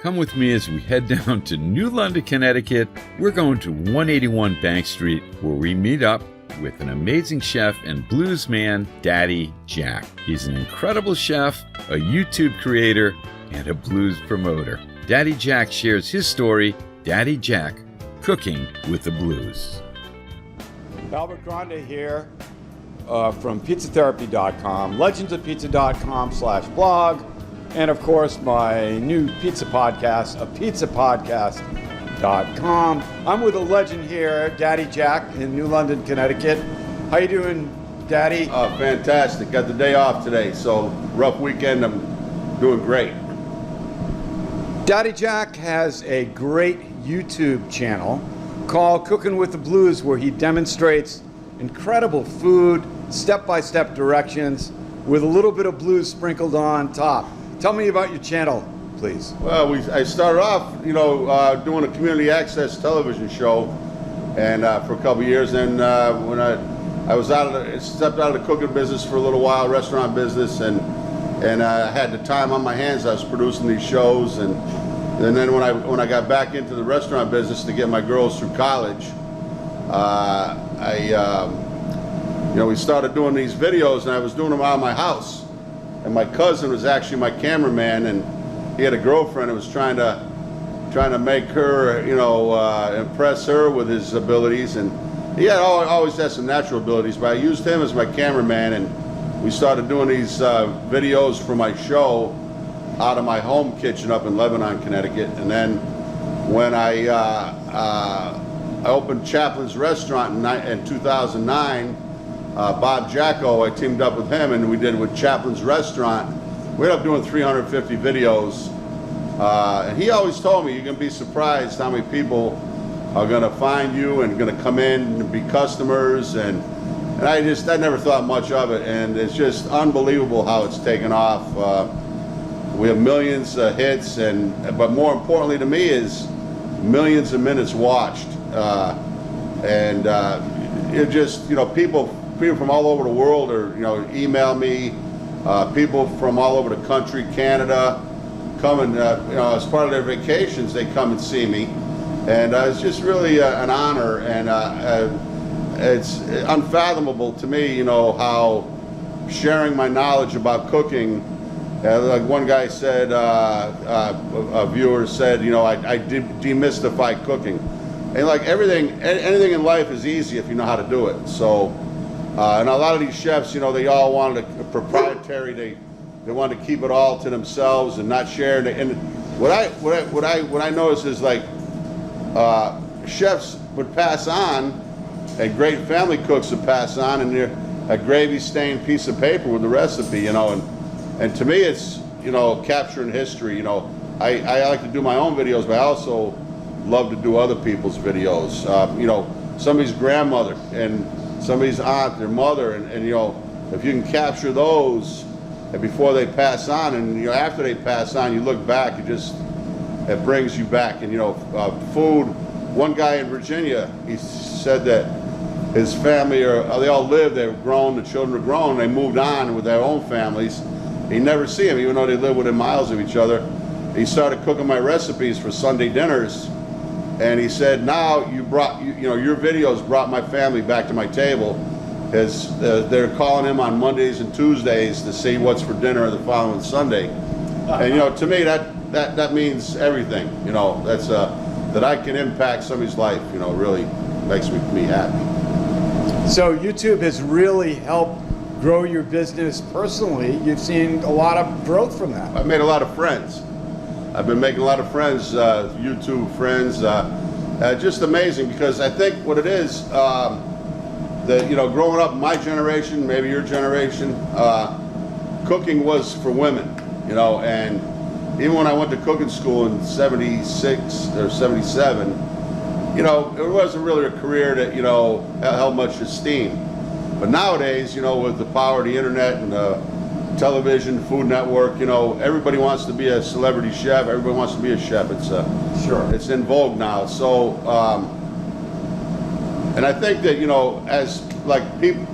Come with me as we head down to New London, Connecticut. We're going to 181 Bank Street, where we meet up with an amazing chef and blues man, Dady Jack. He's an incredible chef, a YouTube creator, and a blues promoter. Dady Jack shares his story, Dady Jack, Cooking with the Blues. Albert Grande here from pizzatherapy.com, legendsofpizza.com/blog, and of course my new pizza podcast, apizzapodcast.com. I'm with a legend here, Dady Jack in New London, Connecticut. How you doing, Dady? Fantastic. Got the day off today, so rough weekend. I'm doing great. Dady Jack has a great YouTube channel called Cooking with the Blues, where he demonstrates incredible food, step-by-step directions, with a little bit of blues sprinkled on top. Tell me about your channel, please. Well, I started off, doing a community access television show, and for a couple of years. And when I was stepped out of the cooking business for a little while, restaurant business, and I had the time on my hands. I was producing these shows, and then when I got back into the restaurant business to get my girls through college, we started doing these videos, and I was doing them out of my house. And my cousin was actually my cameraman, and he had a girlfriend who was trying to make her, impress her with his abilities. And he had always had some natural abilities, but I used him as my cameraman, and we started doing these videos for my show out of my home kitchen up in Lebanon, Connecticut. And then when I opened Chaplin's Restaurant in 2009, Bob Jacko, I teamed up with him, and we did with Chaplin's Restaurant. We ended up doing 350 videos. And he always told me, you're going to be surprised how many people are going to find you and going to come in and be customers. And I never thought much of it. And it's just unbelievable how it's taken off. We have millions of hits, but more importantly to me is millions of minutes watched. It just, people from all over the world email me, people from all over the country, Canada, come and, as part of their vacations, they come and see me. And it's just really an honor, and it's unfathomable to me, how sharing my knowledge about cooking, like one guy said, a viewer said, I demystify cooking. And like anything in life is easy if you know how to do it. So, and a lot of these chefs, they all wanted a proprietary. They wanted to keep it all to themselves and not share. And what I noticed is like chefs would pass on, and great family cooks would pass on, and they're a gravy-stained piece of paper with the recipe, And to me, it's capturing history. I like to do my own videos, but I also love to do other people's videos. Somebody's grandmother and somebody's aunt, their mother, and if you can capture those and before they pass on, and after they pass on, you look back, it brings you back. And food. One guy in Virginia, he said that his family they all lived, they were grown, the children were grown, they moved on with their own families. He never see them, even though they live within miles of each other. He started cooking my recipes for Sunday dinners, and he said, now your videos brought my family back to my table, as they're calling him on Mondays and Tuesdays to see what's for dinner the following Sunday. And to me that means everything. That's that I can impact somebody's life. Really makes me happy. So YouTube has really helped grow your business personally. You've seen a lot of growth from that. I've made a lot of friends. I've been making a lot of friends, YouTube friends. Just amazing, because I think what it is, that growing up my generation, maybe your generation, cooking was for women, and even when I went to cooking school in 76 or 77, it wasn't really a career that held much esteem. But nowadays, with the power of the internet and the television, Food Network, everybody wants to be a celebrity chef. Everybody wants to be a chef. It's it's in vogue now. So, and I think that as like people,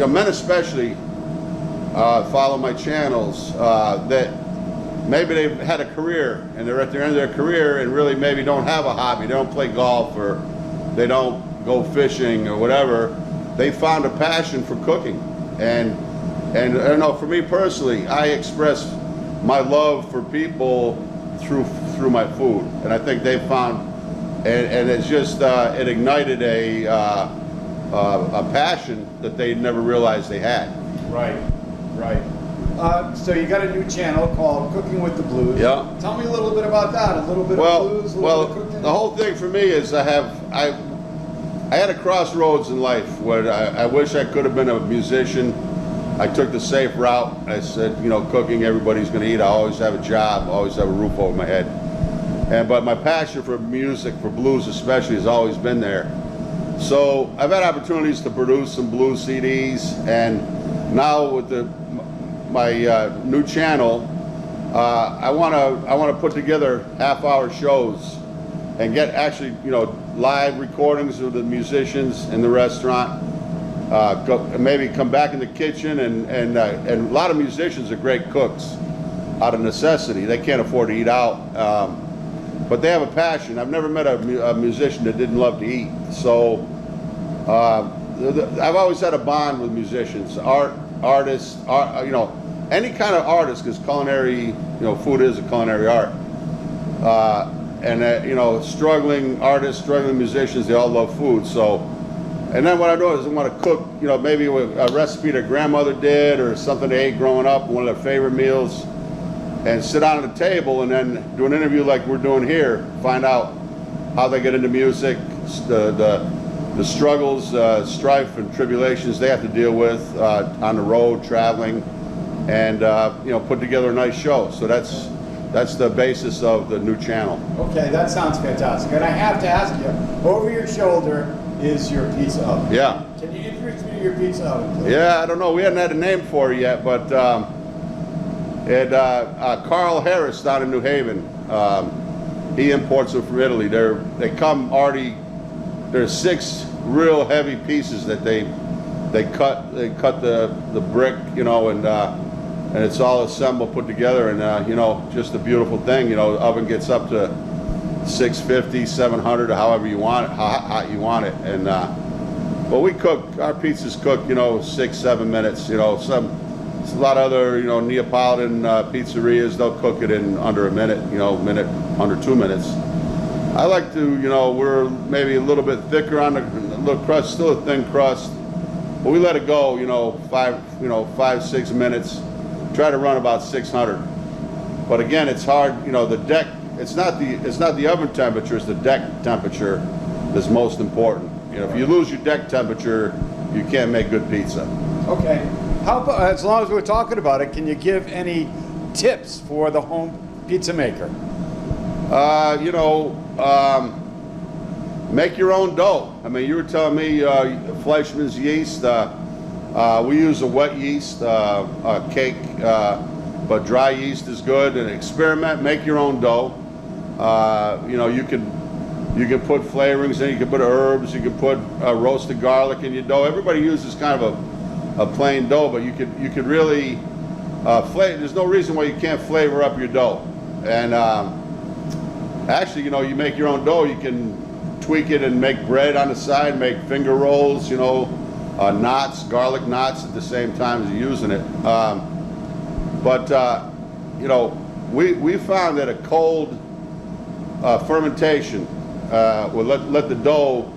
men especially, follow my channels. That maybe they've had a career and they're at the end of their career and really maybe don't have a hobby. They don't play golf or they don't go fishing or whatever. They found a passion for cooking. And I don't know, for me personally, I express my love for people through my food. And I think they found, and it's just, it ignited a passion that they never realized they had. Right, right. So you got a new channel called Cooking with the Blues. Yeah. Tell me a little bit about that. A little bit of blues, a little bit of cooking. The whole thing for me is I had a crossroads in life where I wish I could have been a musician. I took the safe route. I said, you know, cooking, everybody's going to eat. I always have a job, always have a roof over my head. But my passion for music, for blues especially, has always been there. So I've had opportunities to produce some blues CDs, and now with my new channel, I want to put together half-hour shows and get actually, you know, live recordings of the musicians in the restaurant. Maybe come back in the kitchen, and a lot of musicians are great cooks out of necessity. They can't afford to eat out, but they have a passion. I've never met a musician that didn't love to eat. So I've always had a bond with musicians, artists, you know, any kind of artist, because culinary, you know, food is a culinary art. You know, struggling artists, struggling musicians, they all love food. So. And then what I do is I want to cook, you know, maybe a recipe their grandmother did or something they ate growing up, one of their favorite meals, and sit down at a table and then do an interview like we're doing here, find out how they get into music, the struggles, strife and tribulations they have to deal with on the road, traveling, and, you know, put together a nice show. So that's the basis of the new channel. Okay, that sounds fantastic. And I have to ask you, over your shoulder is your pizza oven. Yeah. Can you introduce me to your pizza oven, please? Yeah, I don't know. We hadn't had a name for it yet, but Carl Harris down in New Haven, he imports them from Italy. They come already. There's 6 real heavy pieces that they cut. They cut the brick, you know, and it's all assembled, put together, and you know, just a beautiful thing. You know, the oven gets up to 650, 700, or however you want it, how hot you want it. And but we cook, our pizzas cook, you know, 6-7 minutes. You know, a lot of other, you know, Neapolitan pizzerias, they'll cook it in under a minute, you know, under 2 minutes. I like to, you know, we're maybe a little bit thicker on the little crust, still a thin crust, but we let it go, you know, 5-6 minutes. Try to run about 600. But again, it's hard, you know, the deck. It's not the oven temperature, it's the deck temperature that's most important. You know, if you lose your deck temperature, you can't make good pizza. Okay. How about, as long as we're talking about it, can you give any tips for the home pizza maker? You know, make your own dough. I mean, you were telling me Fleischmann's yeast. We use a wet yeast cake, but dry yeast is good. And experiment, make your own dough. You know, you can put flavorings in, you can put herbs, you can put roasted garlic in your dough. Everybody uses kind of a plain dough, but you could really flavor. There's no reason why you can't flavor up your dough. And actually, you know, you make your own dough, you can tweak it and make bread on the side, make finger rolls, you know, knots, garlic knots at the same time as you're using it. You know, we found that a cold fermentation will let the dough,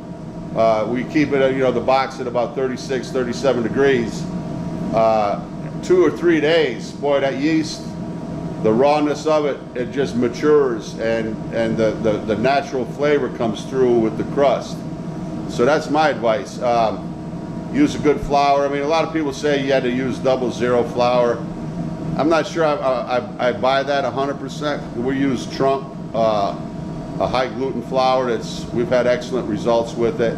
we keep it, you know, the box at about 36, 37 degrees, 2 or 3 days. Boy, that yeast, the rawness of it, it just matures, and the natural flavor comes through with the crust. So that's my advice. Use a good flour. I mean, a lot of people say you had to use 00 flour. I'm not sure I buy that 100%. We use Trump, a high gluten flour we've had excellent results with it.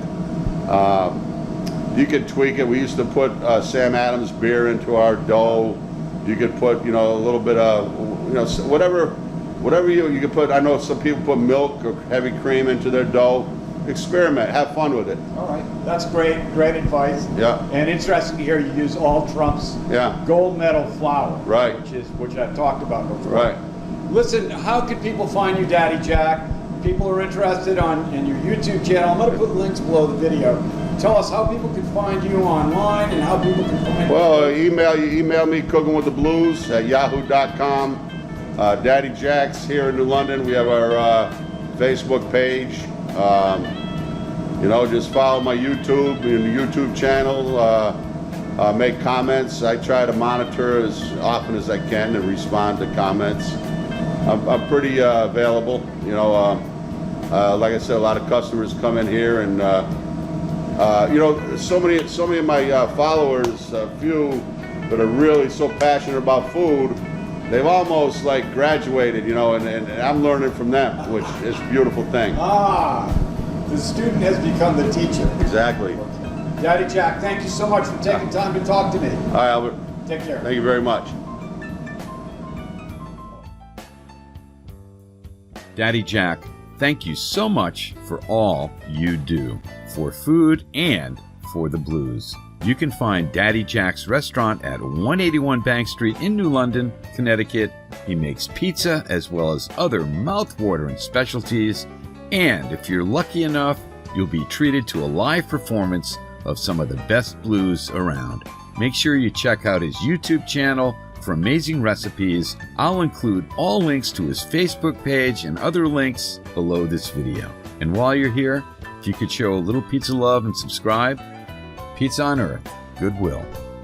You could tweak it. We used to put Sam Adams beer into our dough. You could put, you know, a little bit of, you know, whatever you could put. I know some people put milk or heavy cream into their dough. Experiment, have fun with it. All right, that's great advice. Yeah. And interesting to hear you use all Trump's gold medal flour. Right. Which I've talked about before. Right. Listen, how can people find you, Dady Jack? People are interested in your YouTube channel. I'm going to put links below the video. Tell us how people can find you online and how people can find you. Well, email me cookingwiththeblues at yahoo.com. Dady Jack's here in New London. We have our Facebook page. Just follow my YouTube channel. Make comments. I try to monitor as often as I can and respond to comments. I'm pretty available. Like I said, a lot of customers come in here, and so many of my followers, a few that are really so passionate about food, they've almost like graduated, and I'm learning from them, which is a beautiful thing. The student has become the teacher. Exactly. Dady Jack, thank you so much for taking time to talk to me. All right, Albert. Take care. Thank you very much. Dady Jack, thank you so much for all you do for food and for the blues. You can find Dady Jack's restaurant at 181 Bank Street in New London, Connecticut. He makes pizza as well as other mouth-watering specialties. And if you're lucky enough, you'll be treated to a live performance of some of the best blues around. Make sure you check out his YouTube channel for amazing recipes. I'll include all links to his Facebook page and other links below this video. And while you're here, if you could show a little pizza love and subscribe, Pizza on Earth, goodwill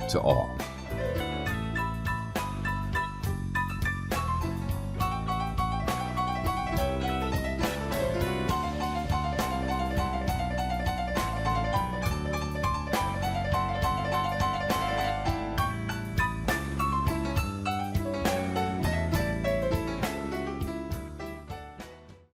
to all.